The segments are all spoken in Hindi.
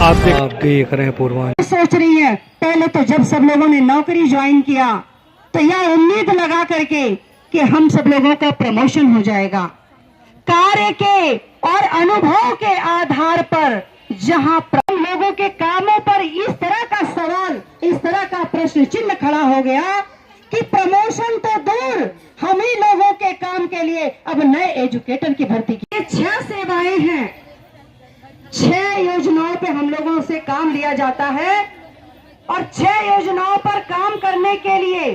आप देख रहे हैं पूर्वांचल। सोच रही है, पहले तो जब सब लोगों ने नौकरी ज्वाइन किया तो यह उम्मीद लगा करके कि हम सब लोगों का प्रमोशन हो जाएगा। कार्य के और अनुभव के आधार पर जहां लोगों के कामों पर इस तरह का सवाल, इस तरह का प्रश्न चिन्ह खड़ा हो गया कि प्रमोशन तो दूर, हम ही लोगों के काम के लिए अब नए एजुकेटर की भर्ती की। 6 सेवाएं हैं, 6 योजनाओं पे हम लोगों से काम लिया जाता है और 6 योजनाओं पर काम करने के लिए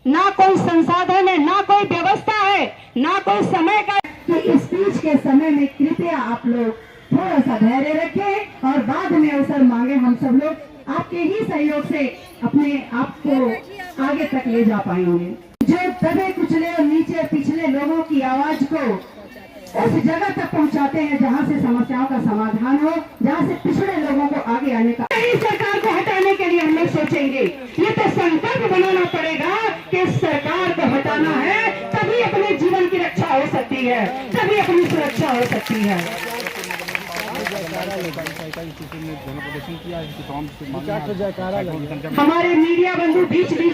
ना कोई संसाधन है, ना कोई व्यवस्था है, ना कोई समय का। तो स्पीच के समय में कृपया आप लोग थोड़ा सा धैर्य रखें और बाद में अवसर मांगे। हम सब लोग आपके ही सहयोग से अपने आप को आगे तक ले जा पाएंगे। जो दबे कुचले और नीचे पिछले लोगों की आवाज को उस जगह तक पहुंचाते हैं जहां से समस्याओं का समाधान हो, जहां से पिछड़े लोगों को आगे आने का। इस सरकार को हटाने के लिए हम लोग सोचेंगे, ये तो संकल्प बनाना पड़ेगा कि सरकार को हटाना है, तभी अपने जीवन की रक्षा हो सकती है, तभी अपनी सुरक्षा हो सकती है। हमारे मीडिया बंधु बीच बीच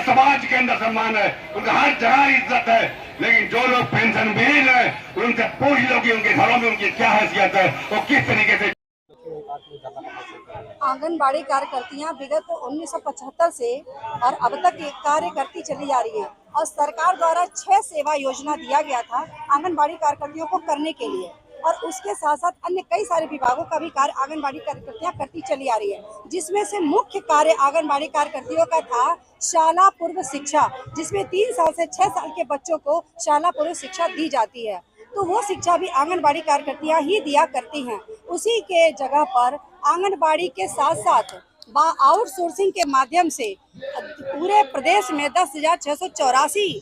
समाज के अंदर सम्मान है, उनका हर जगह इज्जत है, लेकिन जो लोग पेंशन मिल रहे हैं उनसे पूछ लो कि उनके घरों में उनकी क्या हैसियत है और किस तरीके से। आंगनबाड़ी कार्यकर्तियां विगत 1975 से और अब तक कार्य करती चली जा रही है और सरकार द्वारा 6 सेवा योजना दिया गया था आंगनबाड़ी कार्यकर्तियों को करने के लिए, और उसके साथ साथ अन्य कई सारे विभागों का भी कार्य आंगनबाड़ी कार्यकर्तियां करती चली आ रही है, जिसमें से मुख्य कार्य आंगनबाड़ी कार्यकर्तियों का था शाला पूर्व शिक्षा, जिसमें 3 साल से 6 साल के बच्चों को शाला पूर्व शिक्षा दी जाती है। तो वो शिक्षा भी आंगनबाड़ी कार्यकर्तियां ही दिया करती हैं। उसी के जगह पर आंगनबाड़ी के साथ साथ आउटसोर्सिंग के माध्यम से पूरे प्रदेश में 10,684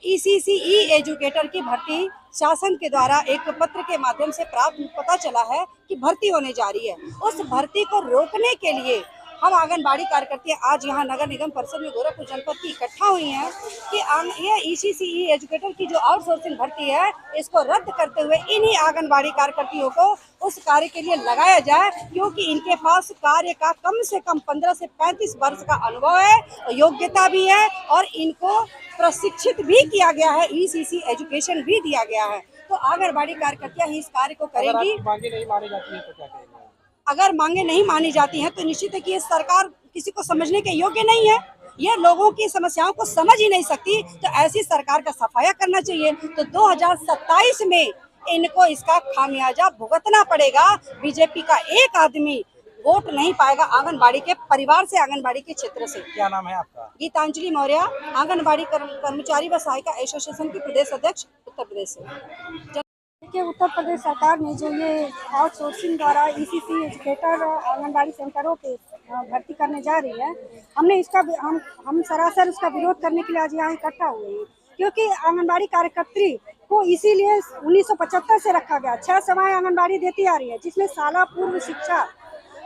ECCE एजुकेटर की भर्ती शासन के द्वारा एक पत्र के माध्यम से प्राप्त पता चला है कि भर्ती होने जा रही है। उस भर्ती को रोकने के लिए हम आंगनबाड़ी कार्यकर्तियां आज यहाँ नगर निगम परिषद में गोरखपुर जनपद की इकट्ठा हुई हैं कि ये ECCE एजुकेटर की जो आउटसोर्सिंग भर्ती है इसको रद्द करते हुए इन्हीं आंगनबाड़ी कार्यकर्तियों को उस कार्य के लिए लगाया जाए, क्योंकि इनके पास कार्य का कम से कम 15 से 35 वर्ष का अनुभव है, योग्यता भी है और इनको प्रशिक्षित भी किया गया है, ECC एजुकेशन भी दिया गया है। तो आंगनबाड़ी कार्यकर्तियां ही इस कार्य को करेंगी। मांगे नहीं मानी जाती है तो क्या करेंगे? अगर मांगे नहीं मानी जाती हैं तो निश्चित है कि ये सरकार किसी को समझने के योग्य नहीं है, ये लोगों की समस्याओं को समझ ही नहीं सकती, तो ऐसी सरकार का सफाया करना चाहिए। तो 2027 में इनको इसका खामियाजा भुगतना पड़ेगा। बीजेपी का एक आदमी वोट नहीं पाएगा आंगनबाड़ी के परिवार से, आंगनबाड़ी के क्षेत्र से। क्या नाम है आपका? गीतांजलि मौर्य, आंगनबाड़ी कर्मचारी व सहायिका एसोसिएशन की प्रदेश अध्यक्ष, उत्तर प्रदेश से। कि उत्तर प्रदेश सरकार ने जो ये आउटसोर्सिंग द्वारा ECC एजुकेटर आंगनबाड़ी सेंटरों पे भर्ती करने जा रही है, हमने इसका हम सरासर उसका विरोध करने के लिए आज यहाँ इकट्ठा हुए हैं, क्योंकि आंगनबाड़ी कार्यकर्त्री को इसीलिए 1975 से रखा गया। 6 सेवाएं आंगनबाड़ी देती आ रही है, जिसमें शाला पूर्व शिक्षा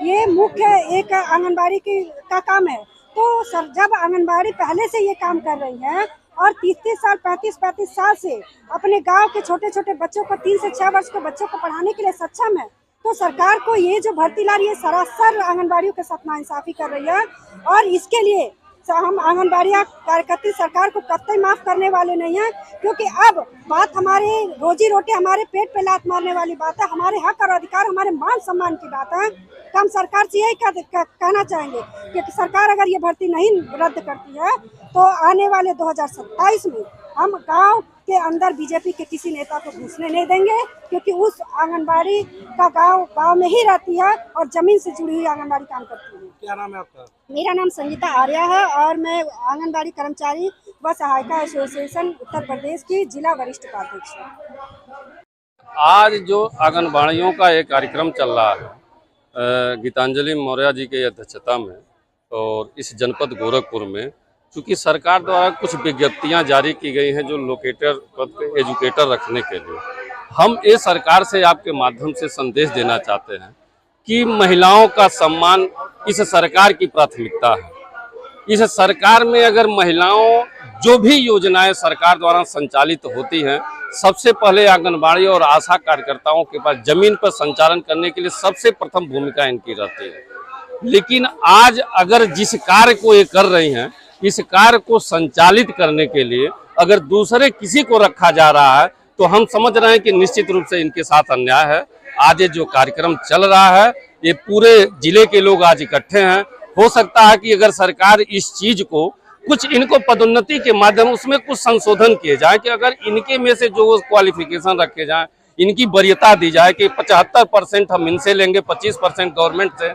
ये मुख्य एक आंगनबाड़ी का काम है। तो सर जब आंगनबाड़ी पहले से ये काम कर रही है और 30-30 साल 35-35 साल से अपने गांव के छोटे छोटे बच्चों को 3 से 6 वर्ष के बच्चों को पढ़ाने के लिए सक्षम है, तो सरकार को ये जो भर्ती ला रही है सरासर आंगनबाड़ियों के साथ नाइंसाफी कर रही है। और इसके लिए हम आंगनबाड़ी कार्यकर्ती सरकार को कतई माफ करने वाले नहीं हैं, क्योंकि अब बात हमारे रोजी रोटी, हमारे पेट पे लात मारने वाली बात है, हमारे हक और अधिकार, हमारे मान सम्मान की बात है। तो हम सरकार से यही कहना चाहेंगे कि सरकार अगर ये भर्ती नहीं रद्द करती है तो आने वाले 2027 में हम गांव के अंदर बीजेपी के किसी नेता को घुसने नहीं देंगे, क्योंकि उस आंगनबाड़ी का गांव में ही रहती है और जमीन से जुड़ी हुई आंगनबाड़ी काम करती है। क्या नाम है आपका? मेरा नाम संगीता आर्या है और मैं आंगनबाड़ी कर्मचारी व सहायिका एसोसिएशन उत्तर प्रदेश की जिला वरिष्ठ उपाध्यक्ष हूँ। आज जो आंगनबाड़ियों का एक कार्यक्रम चल रहा है गीतांजलि मौर्य जी की अध्यक्षता में और इस जनपद गोरखपुर में, चूँकि सरकार द्वारा कुछ विज्ञप्तियां जारी की गई हैं जो लोकेटर पद पे एजुकेटर रखने के लिए, हम ये सरकार से आपके माध्यम से संदेश देना चाहते हैं कि महिलाओं का सम्मान इस सरकार की प्राथमिकता है। इस सरकार में अगर महिलाओं जो भी योजनाएं सरकार द्वारा संचालित होती हैं, सबसे पहले आंगनबाड़ी और आशा कार्यकर्ताओं के पास जमीन पर संचालन करने के लिए सबसे प्रथम भूमिका इनकी रहती है। लेकिन आज अगर जिस कार्य को ये कर रही हैं, इस कार्य को संचालित करने के लिए अगर दूसरे किसी को रखा जा रहा है तो हम समझ रहे हैं कि निश्चित रूप से इनके साथ अन्याय है। आज ये जो कार्यक्रम चल रहा है, ये पूरे जिले के लोग आज इकट्ठे हैं। हो सकता है कि अगर सरकार इस चीज को कुछ इनको पदोन्नति के माध्यम उसमें कुछ संशोधन किए जाए कि अगर इनके में से जो क्वालिफिकेशन रखे जाए, इनकी वरीयता दी जाए कि 75% हम इनसे लेंगे, 25% गवर्नमेंट से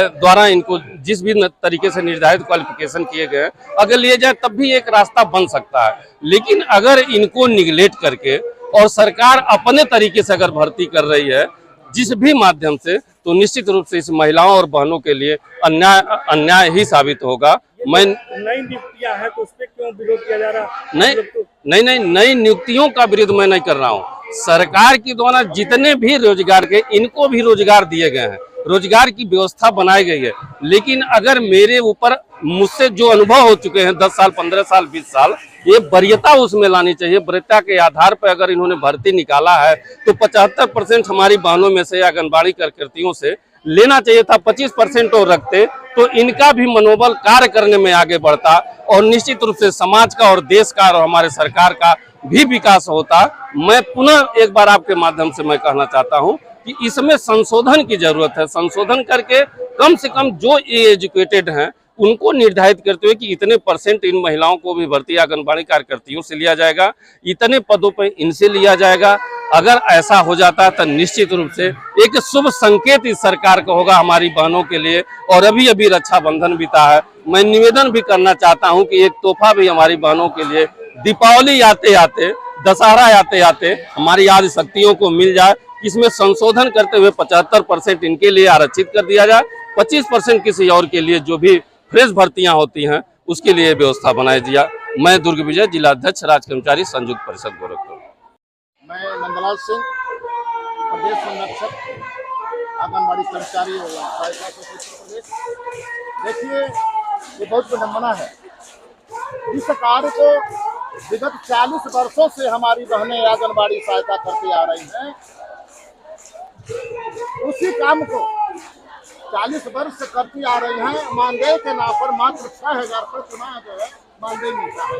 द्वारा इनको जिस भी तरीके से निर्धारित क्वालिफिकेशन किए गए अगर लिए जाए तब भी एक रास्ता बन सकता है। लेकिन अगर इनको निगलेक्ट करके और सरकार अपने तरीके से अगर भर्ती कर रही है जिस भी माध्यम से, तो निश्चित रूप से इस महिलाओं और बहनों के लिए अन्याय ही साबित होगा। मैं नई नियुक्तियां हैं तो उस पर क्यों विरोध किया जा रहा है? नहीं, नई नियुक्तियों का विरोध मैं नहीं कर रहा हूँ। सरकार के द्वारा जितने भी रोजगार के, इनको भी रोजगार दिए गए हैं, रोजगार की व्यवस्था बनाई गई है। लेकिन अगर मेरे ऊपर मुझसे जो अनुभव हो चुके हैं 10 साल, 15 साल, 20 साल, ये वरीयता उसमें लानी चाहिए। वरीयता के आधार पर अगर इन्होंने भर्ती निकाला है तो 75% हमारी बहनों में से आंगनबाड़ी कार्यकर्तियों से लेना चाहिए था। 25% और रखते तो इनका भी मनोबल कार्य करने में आगे बढ़ता और निश्चित रूप से समाज का और देश का और हमारे सरकार का भी विकास होता। मैं पुनः एक बार आपके माध्यम से मैं कहना चाहता हूं कि इसमें संशोधन की जरूरत है। संशोधन करके कम से कम जो ये एजुकेटेड हैं उनको निर्धारित करते हुए कि इतने % इन महिलाओं को भी भर्ती आंगनबाड़ी कार्यकर्तियों से लिया जाएगा, इतने पदों पर इनसे लिया जाएगा। अगर ऐसा हो जाता है तो निश्चित रूप से एक शुभ संकेत इस सरकार का होगा हमारी बहनों के लिए। और अभी रक्षाबंधन बीता है, मैं निवेदन भी करना चाहता हूं कि एक तोहफा भी हमारी बहनों के लिए दीपावली आते आते, दशहरा आते आते हमारी आदि शक्तियों को मिल जाए। इसमें संशोधन करते हुए 75% इनके लिए आरक्षित कर दिया जाए, 25% किसी और के लिए जो भी फ्रेश भर्तियां होती हैं उसके लिए व्यवस्था बनाई दिया। मैं दुर्ग विजय, जिला अध्यक्ष राज्य कर्मचारी संयुक्त परिषद गोरखपुर। मैं नंदलाल सिंह, प्रदेश संरक्षक आंगनबाड़ी कर्मचारी और सहायता उत्तर प्रदेश। देखिए, ये बहुत विडम्बना है। इस कार्य को विगत 40 वर्षों से हमारी बहनें आंगनबाड़ी सहायता करती आ रही हैं। उसी काम को 40 वर्ष से करती आ रही हैं। मानदेय के नाम पर मात्र 6000 पर पुनः जो है मानदेय मिलता है।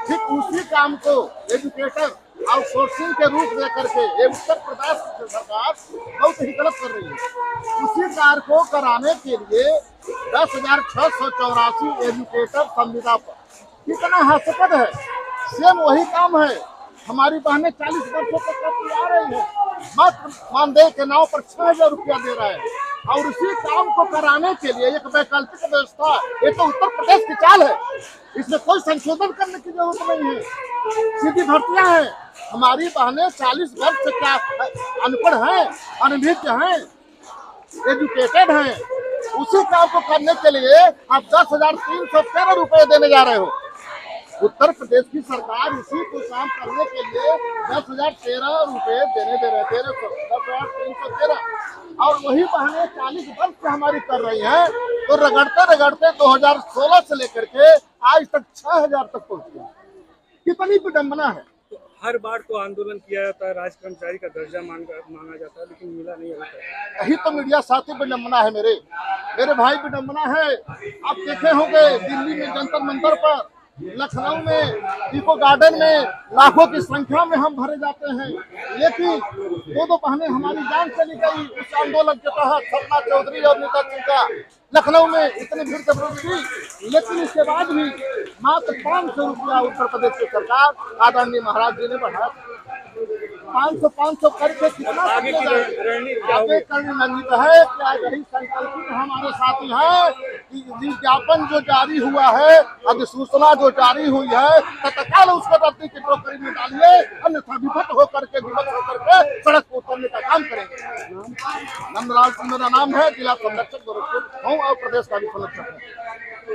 ठीक उसी काम को एजुकेटर आउटसोर्सिंग के रूप दे करके ये उत्तर प्रदेश सरकार बहुत ही गलत कर रही है। उसी कार्य को कराने के लिए 10,684 एजुकेटर संविदा पर, कितना हास्यास्पद है। सेम वही काम है हमारी बहनें 40 वर्षों तक करती आ रही है। मात्र मानदेय के नाम पर 6000 रुपया दे रहा है और उसी काम को कराने के लिए एक वैकल्पिक व्यवस्था, ये तो उत्तर प्रदेश की चाल है। इसमें कोई संशोधन करने की जरूरत नहीं है, सीधी भर्तियां हैं। हमारी बहनें 40 वर्ष से क्या अनपढ़ हैं, अनभिज्ञ हैं, एजुकेटेड हैं। उसी काम को करने के लिए आप 10,313 रुपये देने जा रहे हो। उत्तर प्रदेश की सरकार इसी को काम करने के लिए 10,013 रुपये देने दे रहे, 10,313 और वही बहनें 40 वर्ष से हमारी कर रही हैं। तो रगड़ते 2016 से लेकर के आज तक 6000 तक पहुँच गया। कितनी विडम्बना है। हर बार तो आंदोलन किया जाता है, राज कर्मचारी का दर्जा मांगा जाता है, लेकिन मिला नहीं होता है। यही तो मीडिया साथी विडम्बना है। मेरे भाई विडम्बना है, आप देखे होंगे दिल्ली में जंतर मंतर पर, लखनऊ में इको गार्डन में लाखों की संख्या में हम भरे जाते हैं, लेकिन दो बहनें हमारी जान चली गई उस आंदोलन के तहत, सपना चौधरी और नीता सिंह का। लखनऊ में इतनी भीड़ जबरदस्त थी, लेकिन इसके बाद भी मात्र 500 रुपया उत्तर प्रदेश की सरकार आदरणीय महाराज जी ने बढ़ाया। 500 करके कितना आगे की रणनीति क्या होगी? आगे रणनीति है कि आज यही संकल्पित हमारे साथी हैं कि विज्ञापन जो जारी हुआ है, अधिसूचना जो जारी हुई है, तत्काल उसको रद्दी की टोकरी में डालिए, अन्यथा विभक्त होकर के सड़क को उतरने का काम करेंगे। नंदलाल सिंह मेरा नाम है, जिला संरक्षक गोरखपुर हूँ और प्रदेश का भी संरक्षक हूँ।